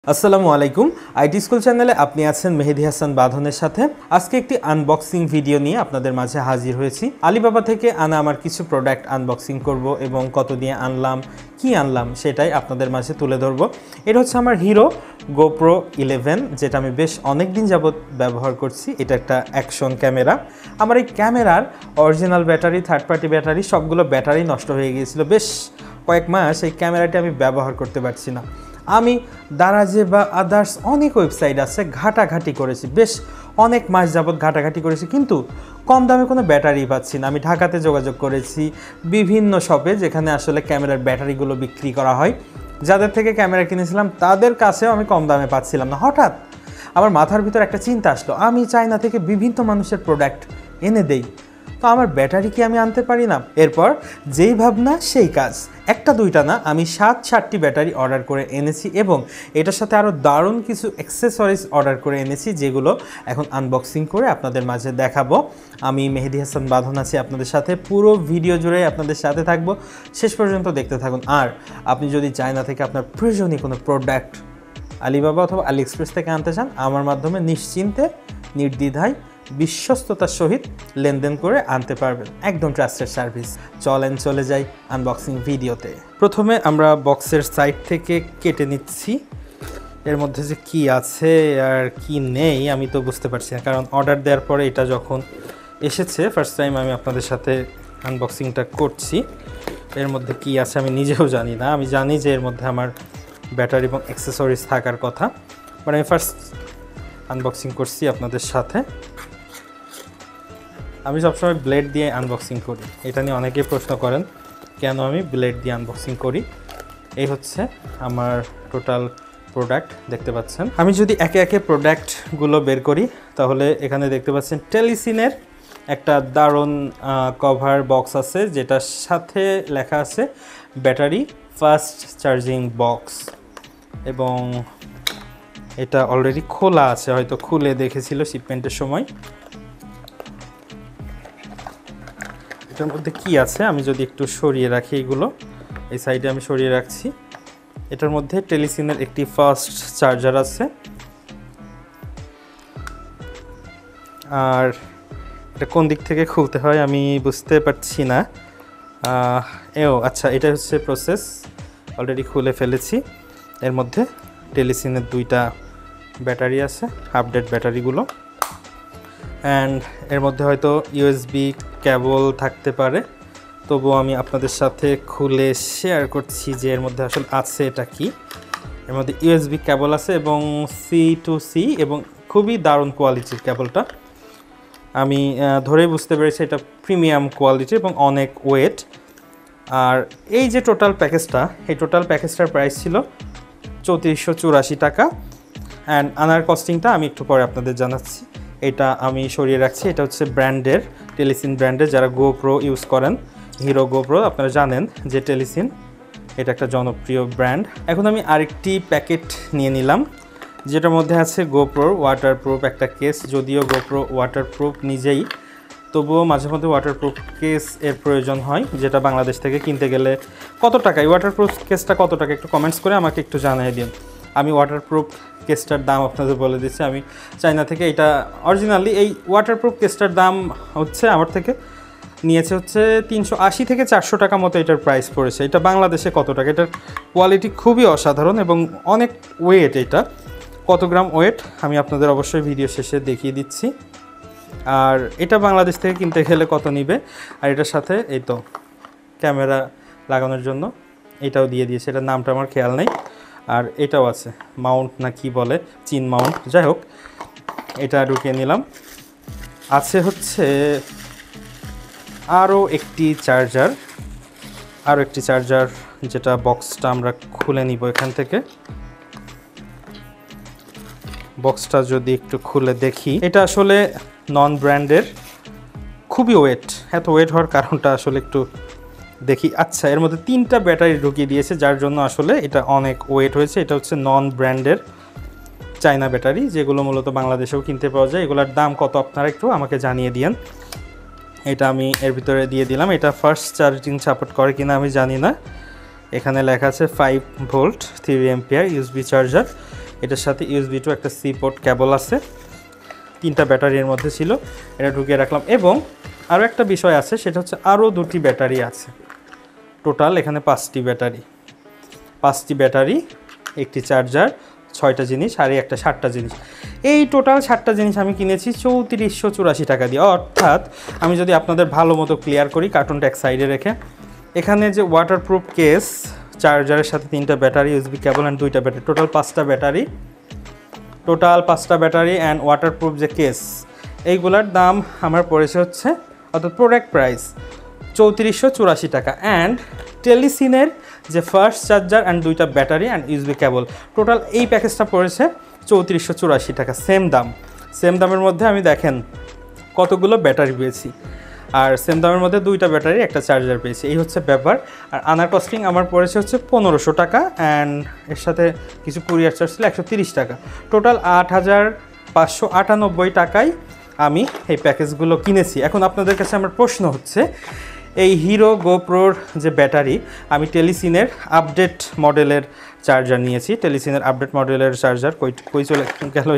আসসালামু আলাইকুম IT school চ্যানেলে আপনি আছেন মেহেদি হাসান বাঁধনের সাথে। আজকে একটি আনবক্সিং ভিডিও নিয়ে আপনাদের মাঝে হাজির হয়েছি। আলিবাবা থেকে আনা আমার কিছু প্রোডাক্ট আনবক্সিং করব এবং কত দিয়ে আনলাম, কি আনলাম সেটাই আপনাদের মাঝে তুলে ধরবো। এটা হচ্ছে আমার হিরো গোপ্রো 11, যেটা আমি বেশ অনেক দিন যাবত ব্যবহার করছি। এটা একটা অ্যাকশন ক্যামেরা। আমার এই ক্যামেরার original battery, third party battery, সবগুলো ব্যাটারি নষ্ট হয়ে গিয়েছিল। বেশ কয়েক মাস এই ক্যামেরাটি আমি ব্যবহার করতে পারছি না। আমি দারাজে বা আদার্স অনেক ওয়েবসাইট আছে, ঘাটাঘাটি করেছি, বেশ অনেক মাস যাবত ঘাটাঘাটি করেছি, কিন্তু কম দামে কোনো ব্যাটারি পাচ্ছি না। আমি ঢাকাতে যোগাযোগ করেছি বিভিন্ন শপে, যেখানে আসলে ক্যামেরার ব্যাটারিগুলো বিক্রি করা হয়। যাদের থেকে ক্যামেরা কিনেছিলাম তাদের কাছেও আমি কম দামে পাচ্ছিলাম না। হঠাৎ আমার মাথার ভিতর একটা চিন্তা আসলো, আমি চায়না থেকে বিভিন্ন মানুষের প্রোডাক্ট এনে দেই, তো আমার ব্যাটারি কি আমি আনতে পারি না? এরপর যেই ভাবনা সেই কাজ, একটা দুইটা না, আমি 7-8টি ব্যাটারি অর্ডার করে এনেছি এবং এটার সাথে আরও দারুণ কিছু অ্যাক্সেসরিজ অর্ডার করে এনেছি, যেগুলো এখন আনবক্সিং করে আপনাদের মাঝে দেখাবো। আমি মেহেদি হাসান বাঁধন আছি আপনাদের সাথে, পুরো ভিডিও জুড়ে আপনাদের সাথে থাকবো, শেষ পর্যন্ত দেখতে থাকুন। আর আপনি যদি চায়না থেকে আপনার প্রয়োজনীয় কোনো প্রোডাক্ট আলিবাবা অথবা আলি এক্সপ্রেস থেকে আনতে চান, আমার মাধ্যমে নিশ্চিন্তে নির্দ্বিধায় বিশ্বস্ততার সহিত লেনদেন করে আনতে পারবেন। একদম ট্রাস্টেড সার্ভিস। চলে যাই আনবক্সিং ভিডিওতে। প্রথমে আমরা বক্সের সাইড থেকে কেটে নিচ্ছি। এর মধ্যে যে কি আছে আর কি নেই আমি তো বুঝতে পারছি না, কারণ অর্ডার দেওয়ার পরে এটা যখন এসেছে, ফার্স্ট টাইম আমি আপনাদের সাথে আনবক্সিংটা করছি। এর মধ্যে কি আছে আমি নিজেও জানি না। আমি জানি যে এর মধ্যে আমার ব্যাটারি এবং অ্যাক্সেসরিজ থাকার কথা, বাট আমি ফার্স্ট আনবক্সিং করছি আপনাদের সাথে। আমি সবসময় ব্লেড দিয়ে আনবক্সিং করি, এটা নিয়ে অনেকেই প্রশ্ন করেন কেন আমি ব্লেড দিয়ে আনবক্সিং করি। এই হচ্ছে আমার টোটাল প্রোডাক্ট, দেখতে পাচ্ছেন। আমি যদি একে একে প্রোডাক্টগুলো বের করি, তাহলে এখানে দেখতে পাচ্ছেন টেলিসিনের একটা দারুণ কভার বক্স আছে, যেটার সাথে লেখা আছে ব্যাটারি ফাস্ট চার্জিং বক্স, এবং এটা অলরেডি খোলা আছে, হয়তো খুলে দেখেছিল শিপমেন্টের সময়। এটার মধ্যে কি আছে আমি যদি একটু সরিয়ে রাখি, এগুলো এই সাইডে আমি সরিয়ে রাখছি। এটার মধ্যে টেলিসিনের একটি ফাস্ট চার্জার আছে, আর এটা কোন দিক থেকে খুলতে হয় আমি বুঝতে পারছি না। আচ্ছা, এটা হচ্ছে প্রসেস, অলরেডি খুলে ফেলেছি। এর মধ্যে টেলিসিনের 2টা ব্যাটারি আছে, আপডেট ব্যাটারিগুলো, অ্যান্ড এর মধ্যে হয়তো ইউএসবি কেবল থাকতে পারে, তবুও আমি আপনাদের সাথে খুলে শেয়ার করছি যে এর মধ্যে আসলে আছে এটা কি। এর মধ্যে ইউএসবি কেবল আছে এবং C2C, এবং খুবই দারুণ কোয়ালিটির কেবলটা। আমি ধরেই বুঝতে পেরেছি এটা প্রিমিয়াম কোয়ালিটি এবং অনেক ওয়েট। আর এই যে টোটাল প্যাকেজটা, এই টোটাল প্যাকেজটার প্রাইস ছিল 3484 টাকা, অ্যান্ড আনার কস্টিংটা আমি একটু পরে আপনাদের জানাচ্ছি। এটা আমি সরিয়ে রাখছি। এটা হচ্ছে ব্র্যান্ডের, টেলিসিন ব্র্যান্ডের। যারা গোপ্রো ইউজ করেন, হিরো গোপ্রো, আপনারা জানেন যে টেলিসিন এটা একটা জনপ্রিয় ব্র্যান্ড। এখন আমি আরেকটি প্যাকেট নিয়ে নিলাম, যেটার মধ্যে আছে গোপ্রোর ওয়াটারপ্রুফ একটা কেস। যদিও গোপ্রো ওয়াটারপ্রুফ নিজেই, তবুও মাঝে মধ্যে ওয়াটারপ্রুফ কেস এর প্রয়োজন হয়, যেটা বাংলাদেশ থেকে কিনতে গেলে কত টাকা, এই ওয়াটারপ্রুফ কেসটা কত টাকা একটু কমেন্টস করে আমাকে একটু জানিয়ে দিন। আমি ওয়াটারপ্রুফ কেসটার দাম আপনাদের বলে দিচ্ছি। আমি চায়না থেকে এটা অরিজিনালি, এই ওয়াটারপ্রুফ কেসটার দাম হচ্ছে আমার থেকে নিয়েছে হচ্ছে 380 থেকে 400 টাকা মতো এটার প্রাইস পড়েছে। এটা বাংলাদেশে কত টাকা? এটার কোয়ালিটি খুবই অসাধারণ এবং অনেক ওয়েট। এটা কত গ্রাম ওয়েট আমি আপনাদের অবশ্যই ভিডিও শেষে দেখিয়ে দিচ্ছি। আর এটা বাংলাদেশ থেকে কিনতে গেলে কত নিবে। আর এটার সাথে এই তো ক্যামেরা লাগানোর জন্য এটাও দিয়ে দিয়েছে, এটার নামটা আমার খেয়াল নেই। আর এটাও আছে, মাউন্ট না কি বলে, চিন মাউন্ট, যাই হোক এটা ঢুকিয়ে নিলাম। আছে হচ্ছে আরও একটি চার্জার, যেটা বক্সটা আমরা খুলে নিব এখান থেকে। বক্সটা যদি একটু খুলে দেখি, এটা আসলে নন ব্র্যান্ডের, খুবই ওয়েট। এত ওয়েট হওয়ার কারণটা আসলে একটু দেখি। আচ্ছা, এর মধ্যে 3টা ব্যাটারি ঢুকিয়ে দিয়েছে, যার জন্য আসলে এটা অনেক ওয়েট হয়েছে। এটা হচ্ছে নন ব্র্যান্ডের চায়না ব্যাটারি, যেগুলো মূলত বাংলাদেশেও কিনতে পাওয়া যায়। এগুলোর দাম কত আপনারা একটু আমাকে জানিয়ে দিন। এটা আমি এর ভিতরে দিয়ে দিলাম। এটা ফাস্ট চার্জিং সাপোর্ট করে কিনা আমি জানি না। এখানে লেখা আছে 5 ভোল্ট 3 অ্যাম্পিয়ার ইউএসবি চার্জার। এটার সাথে USB টু একটা সি পোর্ট কেবল আছে, 3টা ব্যাটারির মধ্যে ছিল, এটা ঢুকিয়ে রাখলাম। এবং আরও একটা বিষয় আছে, সেটা হচ্ছে আরও 2টি ব্যাটারি আছে। টোটাল এখানে 5টি ব্যাটারি, একটি চার্জার, 6টা জিনিস, আর একটা 7টা জিনিস। এই টোটাল 7টা জিনিস আমি কিনেছি 3484 টাকা দিয়ে। অর্থাৎ আমি যদি আপনাদের ভালো মতো ক্লিয়ার করি, কার্টুনটা এক সাইডে রেখে, এখানে যে ওয়াটারপ্রুফ কেস, চার্জারের সাথে 3টা ব্যাটারি, USB কেবল অ্যান্ড 2টা ব্যাটারি, টোটাল 5টা ব্যাটারি অ্যান্ড ওয়াটারপ্রুফ যে কেস, এইগুলার দাম আমার পড়েছে হচ্ছে, অর্থাৎ প্রোডাক্ট প্রাইস 3484 টাকা। অ্যান্ড টেলিসিনের যে ফার্স্ট চার্জার অ্যান্ড 2টা battery and USB cable, total এই প্যাকেজটা পড়েছে 3484 টাকা। সেম দামের মধ্যে আমি দেখেন কতগুলো ব্যাটারি পেয়েছি, আর সেম দামের মধ্যে 2টা ব্যাটারি একটা চার্জার পেয়েছি। এই হচ্ছে ব্যাপার। আর আনার কস্টিং আমার পড়েছে হচ্ছে 1500 টাকা, অ্যান্ড এর সাথে কিছু কুরিয়ার চার্জ ছিল 130 টাকা। টোটাল 8598 টাকায় আমি এই প্যাকেজগুলো কিনেছি। এখন আপনাদের কাছে আমার প্রশ্ন হচ্ছে, এই হিরো গোপ্রোর যে ব্যাটারি, আমি টেলিসিনের আপডেট মডেলের চার্জার নিয়েছি। টেলিসিনের আপডেট মডেলের চার্জার কই চলে গেল?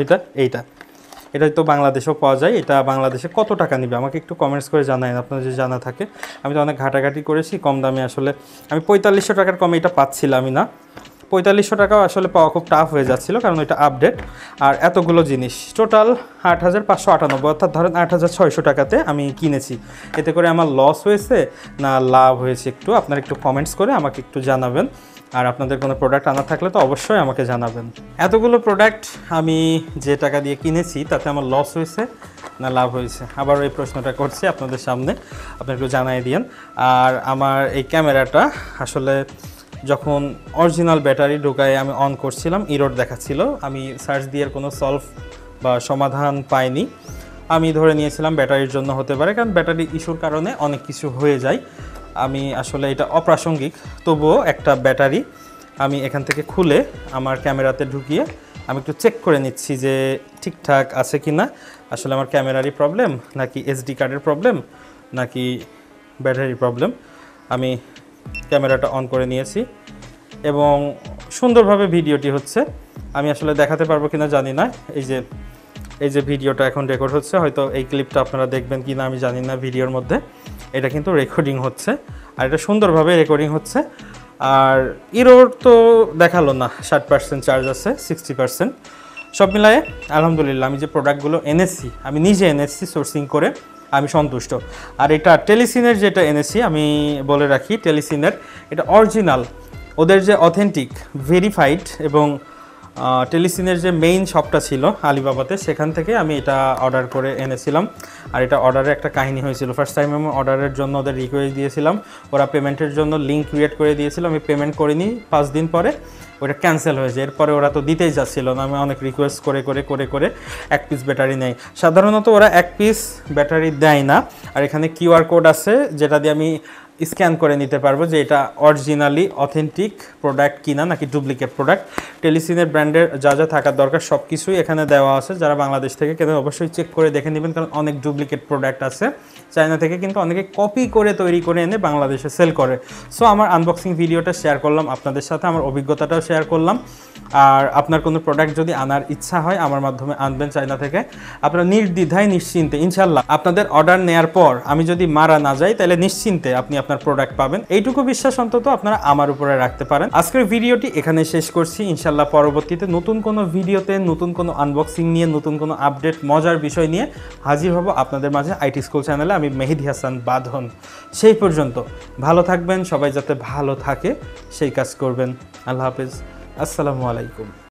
এটা তো বাংলাদেশেও পাওয়া যায়। এটা বাংলাদেশে কত টাকা নেবে আমাকে একটু কমেন্টস করে জানাবেন, আপনাদের যদি জানা থাকে। আমি তো অনেক ঘাটাঘাটি করেছি, কম দামে আসলে আমি 4500 টাকার কমে এটা পাচ্ছিলামই না। 4500 টাকাও আসলে পাওয়া খুব টাফ হয়ে যাচ্ছিলো, কারণ এটা আপডেট আর এতগুলো জিনিস। টোটাল 8598, অর্থাৎ ধরেন 8600 টাকাতে আমি কিনেছি। এতে করে আমার লস হয়েছে না লাভ হয়েছে, একটু আপনারা একটু কমেন্টস করে আমাকে একটু জানাবেন। আর আপনাদের কোনো প্রোডাক্ট আনা থাকলে তো অবশ্যই আমাকে জানাবেন। এতগুলো প্রোডাক্ট আমি যে টাকা দিয়ে কিনেছি তাতে আমার লস হয়েছে না লাভ হয়েছে, আবার এই প্রশ্নটা করছি আপনাদের সামনে, আপনারা একটু জানাই দিন। আর আমার এই ক্যামেরাটা আসলে যখন অরিজিনাল ব্যাটারি ঢোকায় আমি অন করছিলাম, ইরোড দেখাচ্ছিল। আমি সার্চ দিয়ে কোনো সলভ বা সমাধান পাইনি। আমি ধরে নিয়েছিলাম ব্যাটারির জন্য হতে পারে, কারণ ব্যাটারি ইস্যুর কারণে অনেক কিছু হয়ে যায়। আমি আসলে এটা অপ্রাসঙ্গিক, তবুও একটা ব্যাটারি আমি এখান থেকে খুলে আমার ক্যামেরাতে ঢুকিয়ে আমি একটু চেক করে নিচ্ছি যে ঠিকঠাক আছে কি না। আসলে আমার ক্যামেরারই প্রবলেম, নাকি SD কার্ডের প্রবলেম, নাকি ব্যাটারি প্রবলেম। আমি ক্যামেরাটা অন করে নিয়েছি এবং সুন্দরভাবে ভিডিওটি হচ্ছে। আমি আসলে দেখাতে পারবো কিনা জানি না। এই যে ভিডিওটা এখন রেকর্ড হচ্ছে, হয়তো এই ক্লিপটা আপনারা দেখবেন কি না আমি জানি না ভিডিওর মধ্যে। এটা কিন্তু রেকর্ডিং হচ্ছে, আর এটা সুন্দরভাবে রেকর্ডিং হচ্ছে। আর ইরোর তো দেখালো না, 60% চার্জ আছে, 60%। সব মিলায়ে আলহামদুলিল্লাহ আমি যে প্রোডাক্টগুলো এনেছি, আমি নিজে এনেছি সোর্সিং করে, আমি সন্তুষ্ট। আর এটা টেলিসিনের যেটা এনেছি, আমি বলে রাখি টেলিসিনের এটা অরিজিনাল, ওদের যে অথেন্টিক ভেরিফাইড, এবং টেলিসিনের যে মেইন শপটা ছিল আলিবাবাতে, সেখান থেকে আমি এটা অর্ডার করে এনেছিলাম। আর এটা অর্ডারে একটা কাহিনী হয়েছিল। ফার্স্ট টাইম আমি অর্ডারের জন্য ওদের রিকোয়েস্ট দিয়েছিলাম, ওরা পেমেন্টের জন্য লিঙ্ক ক্রিয়েট করে দিয়েছিল। আমি পেমেন্ট করিনি, 5 দিন পরে ওটা ক্যান্সেল হয়েছে। এরপরে ওরা তো দিতেই যাচ্ছিল না, আমি অনেক রিকোয়েস্ট করে 1 পিস ব্যাটারি নেই। সাধারণত ওরা 1 পিস ব্যাটারি দেয় না। আর এখানে QR কোড আছে, যেটা দিয়ে আমি স্ক্যান করে নিতে পারবো যে এটা অরিজিনালি অথেন্টিক প্রোডাক্ট কিনা নাকি ডুপ্লিকেট প্রোডাক্ট। টেলিসিনের ব্র্যান্ডের যা যা থাকার দরকার সব কিছুই এখানে দেওয়া আছে। যারা বাংলাদেশ থেকে কেন অবশ্যই চেক করে দেখে নেবেন, কারণ অনেক ডুপ্লিকেট প্রোডাক্ট আছে চায়না থেকে, কিন্তু অনেকে কপি করে তৈরি করে এনে বাংলাদেশে সেল করে। সো আমার আনবক্সিং ভিডিওটা শেয়ার করলাম আপনাদের সাথে, আমার অভিজ্ঞতাটাও শেয়ার করলাম। আর আপনার কোনো প্রোডাক্ট যদি আনার ইচ্ছা হয় আমার মাধ্যমে আনবেন চায়না থেকে, আপনারা নির্দ্বিধায় নিশ্চিন্তে ইনশাল্লাহ আপনাদের অর্ডার নেওয়ার পর আমি যদি মারা না যাই তাহলে নিশ্চিন্তে আপনি আপনার প্রোডাক্ট পাবেন। এইটুকু বিশ্বাস অন্তত আপনারা আমার উপরে রাখতে পারেন। আজকের ভিডিওটি এখানে শেষ করছি। ইনশাল্লাহ পরবর্তীতে নতুন কোনো ভিডিওতে নতুন কোনো আনবক্সিং নিয়ে, নতুন কোনো আপডেট, মজার বিষয় নিয়ে হাজির হব আপনাদের মাঝে IT স্কুল চ্যানেলে। আমি মেহেদী হাসান বাঁধন। সেই পর্যন্ত ভালো থাকবেন, সবাই যাতে ভালো থাকে সেই কাজ করবেন। আল্লাহ হাফেজ, আসসালামু আলাইকুম।